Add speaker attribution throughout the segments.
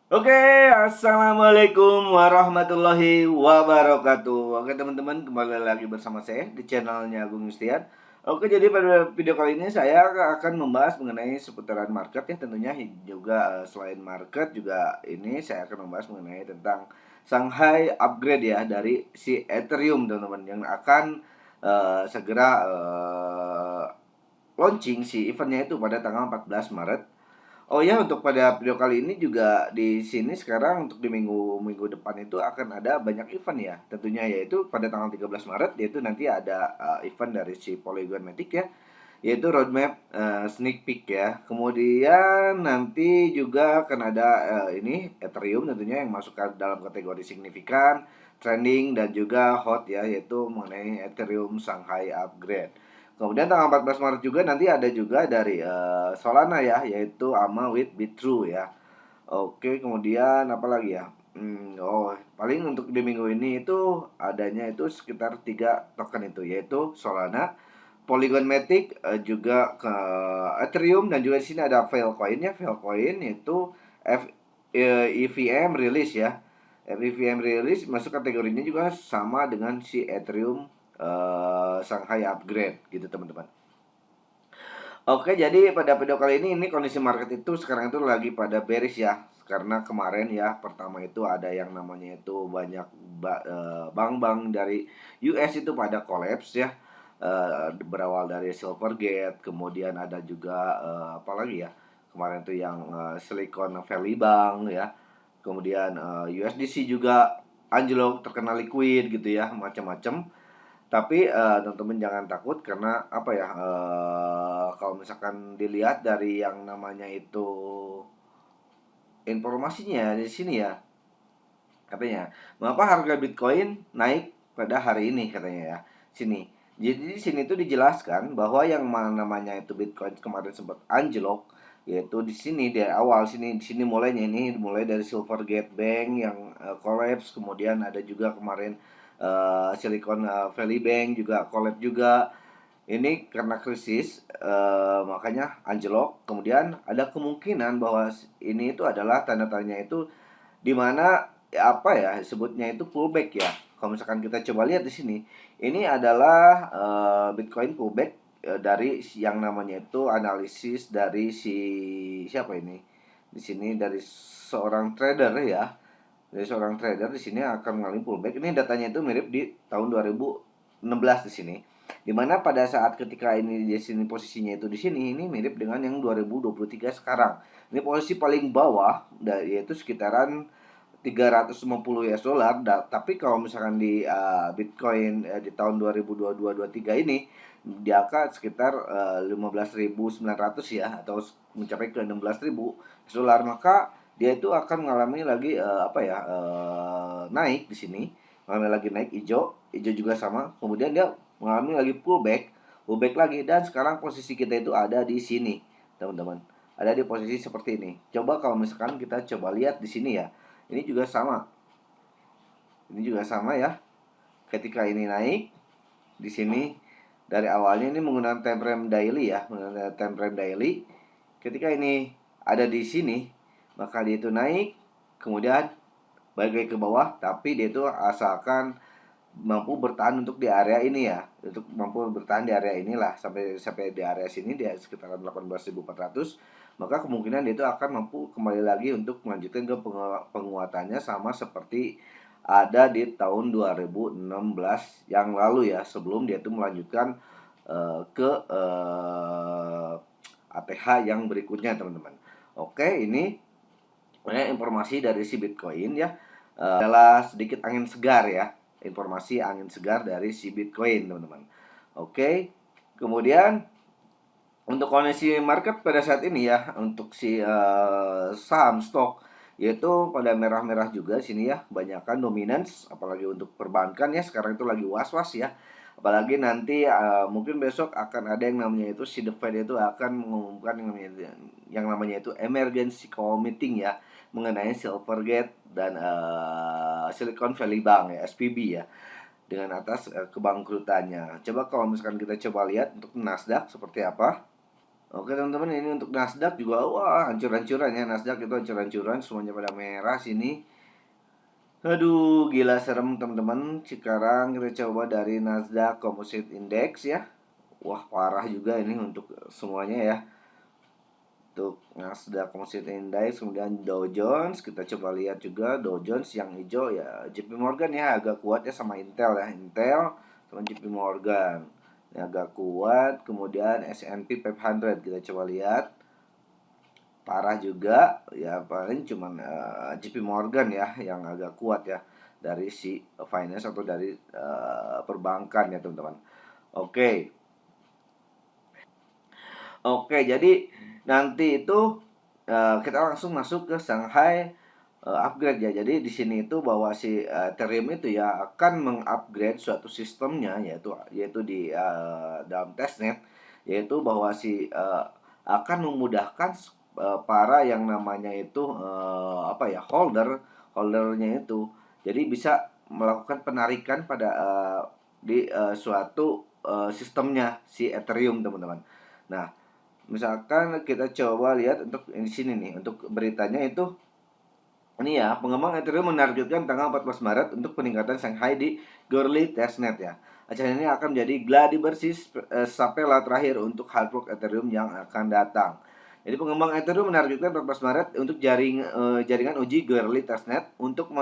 Speaker 1: Oke, assalamualaikum warahmatullahi wabarakatuh. Oke teman-teman, kembali lagi bersama saya di channelnya Agung Yustian. Oke, jadi pada video kali ini saya akan membahas mengenai seputaran market ya, tentunya juga selain market juga ini saya akan membahas mengenai tentang Shanghai upgrade ya dari si Ethereum teman-teman yang akan segera launching si eventnya itu pada tanggal 14 Maret. Oh ya, untuk pada video kali ini juga di sini sekarang untuk di minggu depan itu akan ada banyak event ya. Tentunya yaitu pada tanggal 13 Maret yaitu nanti ada event dari si Polygon Matic ya, yaitu roadmap sneak peek ya. Kemudian nanti juga akan ada ini Ethereum tentunya yang masuk ke dalam kategori signifikan, trending dan juga hot ya, yaitu mengenai Ethereum Shanghai upgrade. Kemudian tanggal 14 Maret juga nanti ada juga dari Solana ya, yaitu AMA with Bitrue ya. Oke, kemudian apa lagi ya? Paling untuk di minggu ini itu adanya itu sekitar 3 token itu, yaitu Solana, Polygon Matic, juga ke Ethereum, dan juga di sini ada Filecoin ya. Filecoin itu EVM release ya. EVM release masuk kategorinya juga sama dengan si Ethereum Shanghai upgrade gitu teman-teman. Oke, jadi pada video kali ini kondisi market itu sekarang itu lagi pada bearish ya. Karena kemarin ya pertama itu ada yang namanya itu banyak bank-bank dari US itu pada collapse ya. Berawal dari Silvergate, kemudian ada juga apa lagi ya? Kemarin itu yang Silicon Valley Bank ya. Kemudian USDC juga anjlok terkena liquid gitu ya, macam-macam. Tapi teman-teman jangan takut karena apa ya, kalau misalkan dilihat dari yang namanya itu informasinya di sini ya, katanya mengapa harga Bitcoin naik pada hari ini katanya ya. Sini. Jadi di sini tuh dijelaskan bahwa yang namanya itu Bitcoin kemarin sempat anjlok, yaitu di sini dari awal di sini mulainya ini mulai dari Silvergate Bank yang collapse, kemudian ada juga kemarin Silicon Valley Bank juga collapse juga. Ini karena krisis, makanya anjlok. Kemudian ada kemungkinan bahwa ini itu adalah tanda tanya itu di mana ya, apa ya sebutnya itu pullback ya. Kalau misalkan kita coba lihat di sini, ini adalah Bitcoin pullback dari yang namanya itu analisis dari si siapa ini? Di sini dari seorang trader ya. Dari seorang trader di sini akan mengalami pullback. Ini datanya itu mirip di tahun 2016 di sini. Dimana pada saat ketika ini di sini posisinya itu di sini ini mirip dengan yang 2023 sekarang. Ini posisi paling bawah yaitu sekitaran 350 US dollar. Tapi kalau misalkan di Bitcoin di tahun 2022-23 ini di angka sekitar 15.900 ya, atau mencapai ke 16.000 US dollar, maka dia itu akan mengalami lagi naik di sini, mengalami lagi naik hijau juga sama. Kemudian dia mengalami lagi pullback lagi, dan sekarang posisi kita itu ada di sini, teman-teman. Ada di posisi seperti ini. Coba kalau misalkan kita coba lihat di sini ya. Ini juga sama. Ini juga sama ya. Ketika ini naik di sini dari awalnya ini menggunakan time frame daily ya, menggunakan time frame daily. Ketika ini ada di sini, maka dia itu naik, kemudian balik lagi ke bawah, tapi dia itu asalkan mampu bertahan untuk di area ini ya, untuk mampu bertahan di area inilah sampai sampai di area sini di sekitaran 18.400, maka kemungkinan dia itu akan mampu kembali lagi untuk melanjutkan ke penguatannya sama seperti ada di tahun 2016 yang lalu ya, sebelum dia itu melanjutkan ke ATH yang berikutnya teman-teman. Oke, ini informasi dari si Bitcoin ya, adalah sedikit angin segar ya, informasi angin segar dari si Bitcoin teman-teman. Oke, kemudian untuk kondisi market pada saat ini ya, untuk si saham stok yaitu pada merah-merah juga sini ya, banyakkan dominance, apalagi untuk perbankan ya, sekarang itu lagi was-was ya. Apalagi nanti mungkin besok akan ada yang namanya itu si The Fed itu akan mengumumkan yang namanya itu emergency call meeting ya, mengenai Silvergate dan Silicon Valley Bank ya, SVB ya, dengan atas kebangkrutannya. Coba kalau misalkan kita coba lihat untuk Nasdaq seperti apa. Oke teman-teman, ini untuk Nasdaq juga wah hancur-hancuran ya. Nasdaq itu hancur-hancuran, semuanya pada merah sini. Aduh, gila serem teman-teman. Sekarang kita coba dari Nasdaq Composite Index ya. Wah, parah juga ini untuk semuanya ya. Untuk Nasdaq Composite Index, kemudian Dow Jones, kita coba lihat juga Dow Jones yang hijau ya. JP Morgan ya agak kuat ya sama Intel ya. Intel sama JP Morgan. Ini agak kuat. Kemudian S&P 500 kita coba lihat. Parah juga ya, paling cuman JP Morgan ya yang agak kuat ya dari si finance atau dari perbankan ya teman-teman. Oke. Oke, jadi nanti itu kita langsung masuk ke Shanghai upgrade ya. Jadi di sini itu bahwa si Ethereum itu ya akan mengupgrade suatu sistemnya, yaitu di dalam testnet, yaitu bahwa si akan memudahkan para yang namanya itu apa ya, holdernya itu. Jadi bisa melakukan penarikan pada di suatu sistemnya si Ethereum teman-teman. Nah, misalkan kita coba lihat untuk di sini nih, untuk beritanya itu ini ya, pengembang Ethereum menargetkan tanggal 14 Maret untuk peningkatan Shanghai di Goerli Testnet ya. Acara ini akan menjadi gladi bersih sapela terakhir untuk hard fork Ethereum yang akan datang. Jadi pengembang Ethereum menargetkan 14 Maret untuk jaringan uji Goerli Testnet untuk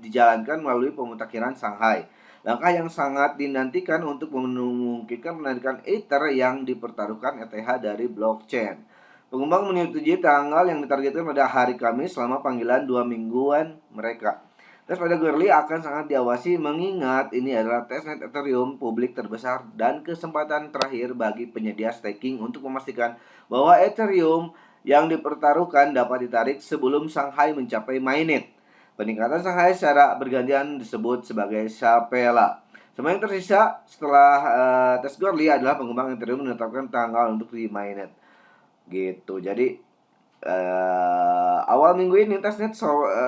Speaker 1: dijalankan melalui pemutakhiran Shanghai. Langkah yang sangat dinantikan untuk memungkinkan penarikan Ether yang dipertaruhkan ETH dari blockchain. Pengembang menyetujui tanggal yang ditargetkan pada hari Kamis selama panggilan 2 mingguan mereka. Tes pada Goerli akan sangat diawasi mengingat ini adalah testnet Ethereum publik terbesar dan kesempatan terakhir bagi penyedia staking untuk memastikan bahwa Ethereum yang dipertaruhkan dapat ditarik sebelum Shanghai mencapai mainnet. Peningkatan Shanghai secara bergantian disebut sebagai sapela. Semua yang tersisa setelah tes Goerli adalah pengembang Ethereum menetapkan tanggal untuk di mainnet. Gitu. Jadi awal minggu ini testnet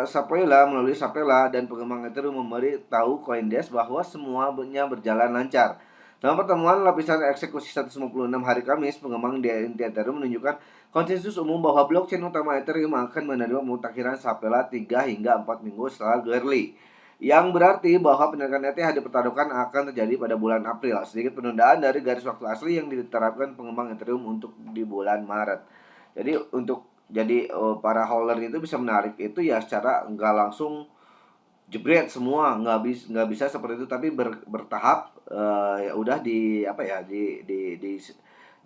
Speaker 1: Sapela melalui Sapela dan pengembang Ethereum memberitahu CoinDesk bahwa semuanya berjalan lancar. Dalam pertemuan lapisan eksekusi 156 hari Kamis, pengembang di Ethereum menunjukkan konsensus umum bahwa blockchain utama Ethereum akan menerima pemutakhiran Sapela 3 hingga 4 minggu setelah Goerli. Yang berarti bahwa penarikan ETH dipertaruhkan akan terjadi pada bulan April. Sedikit penundaan dari garis waktu asli yang diterapkan pengembang Ethereum untuk di bulan Maret. Jadi untuk para holder itu bisa menarik itu ya secara nggak langsung jebret semua, nggak bisa seperti itu, tapi bertahap ya udah di apa ya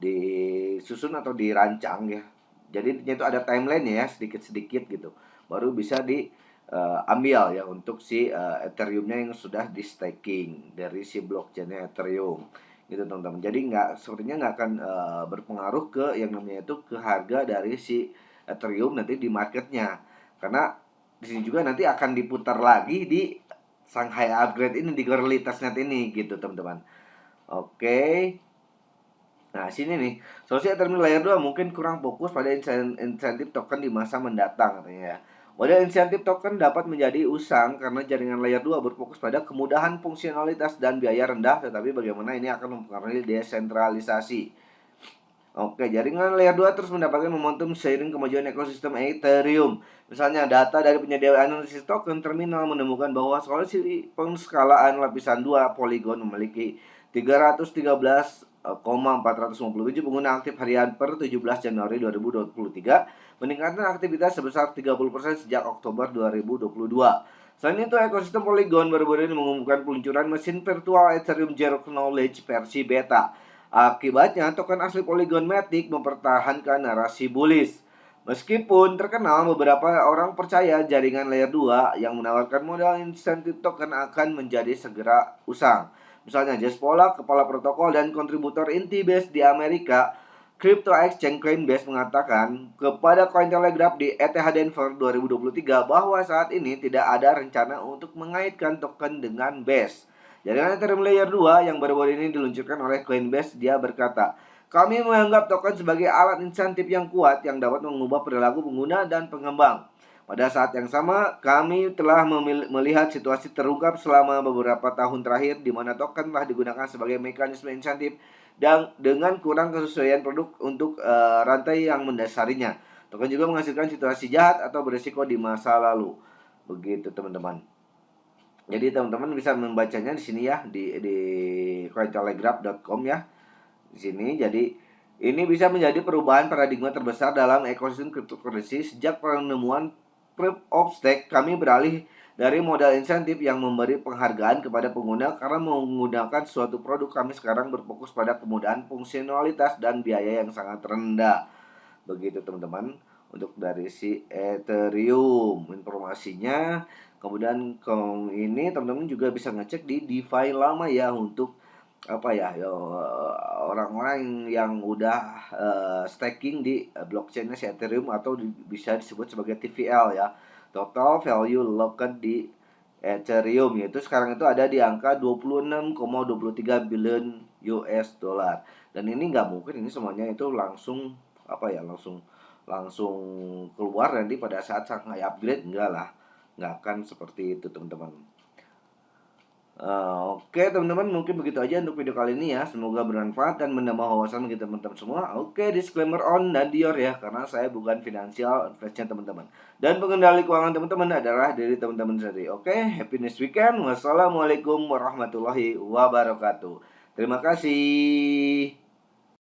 Speaker 1: disusun atau dirancang ya. Jadi itu ada timeline ya sedikit-sedikit gitu. Baru bisa diambil ya untuk si Ethereum-nya yang sudah di staking dari si blockchain-nya Ethereum gitu teman-teman. Jadi sepertinya nggak akan berpengaruh ke yang namanya itu ke harga dari si Ethereum nanti di marketnya, karena di sini juga nanti akan diputar lagi di Shanghai upgrade ini di Goerli testnet ini gitu teman-teman. Oke. Nah, sini nih, solusi Ethereum layer 2 mungkin kurang fokus pada insentif token di masa mendatang katanya ya. Model insentif token dapat menjadi usang karena jaringan layer 2 berfokus pada kemudahan fungsionalitas dan biaya rendah, tetapi bagaimana ini akan mempengaruhi desentralisasi. Oke, jaringan layer 2 terus mendapatkan momentum seiring kemajuan ekosistem Ethereum. Misalnya, data dari penyedia analisis token terminal menemukan bahwa solusi penskalaan lapisan 2 Polygon memiliki 313,457 pengguna aktif harian per 17 Januari 2023, meningkatkan aktivitas sebesar 30% sejak Oktober 2022. Selain itu, ekosistem Polygon baru-baru ini mengumumkan peluncuran mesin virtual Ethereum Zero Knowledge versi beta. Akibatnya, token asli Polygon Matic mempertahankan narasi bullish. Meskipun terkenal, beberapa orang percaya jaringan layer 2 yang menawarkan modal insentif token akan menjadi segera usang. Misalnya Jess Pollack, kepala protokol dan kontributor inti Base di Amerika, Crypto Exchange Coinbase mengatakan kepada Cointelegraph di ETH Denver 2023 bahwa saat ini tidak ada rencana untuk mengaitkan token dengan Base. Jaringan Ethereum Layer 2 yang baru-baru ini diluncurkan oleh Coinbase, dia berkata, kami menganggap token sebagai alat insentif yang kuat yang dapat mengubah perilaku pengguna dan pengembang. Pada saat yang sama, kami telah melihat situasi terungkap selama beberapa tahun terakhir di mana token telah digunakan sebagai mekanisme insentif dan dengan kurang kesesuaian produk untuk rantai yang mendasarinya. Token juga menghasilkan situasi jahat atau berisiko di masa lalu. Begitu teman-teman. Jadi teman-teman bisa membacanya di sini ya di cointelegraph.com ya. Di sini jadi ini bisa menjadi perubahan paradigma terbesar dalam ekosistem cryptocurrency sejak penemuan proof of stake. Kami beralih dari modal insentif yang memberi penghargaan kepada pengguna karena menggunakan suatu produk. Kami sekarang berfokus pada kemudahan fungsionalitas dan biaya yang sangat rendah. Begitu teman-teman untuk dari si Ethereum informasinya. Kemudian ini teman-teman juga bisa ngecek di DeFi lama ya untuk apa ya, orang-orang yang udah staking di blockchainnya si Ethereum atau bisa disebut sebagai TVL ya, total value locked di Ethereum, yaitu sekarang itu ada di angka 26,23 billion US dollar. Dan ini nggak mungkin ini semuanya itu langsung apa ya, langsung langsung keluar nanti pada saat sang upgrade, enggak lah, nggak akan seperti itu teman-teman. Oke teman-teman, mungkin begitu aja untuk video kali ini ya. Semoga bermanfaat dan menambah wawasan bagi teman-teman semua. Oke, disclaimer on dan Dior ya, karena saya bukan financial advisor teman-teman. Dan pengendali keuangan teman-teman adalah diri teman-teman sendiri. Oke, happy next weekend. Wassalamualaikum warahmatullahi wabarakatuh. Terima kasih.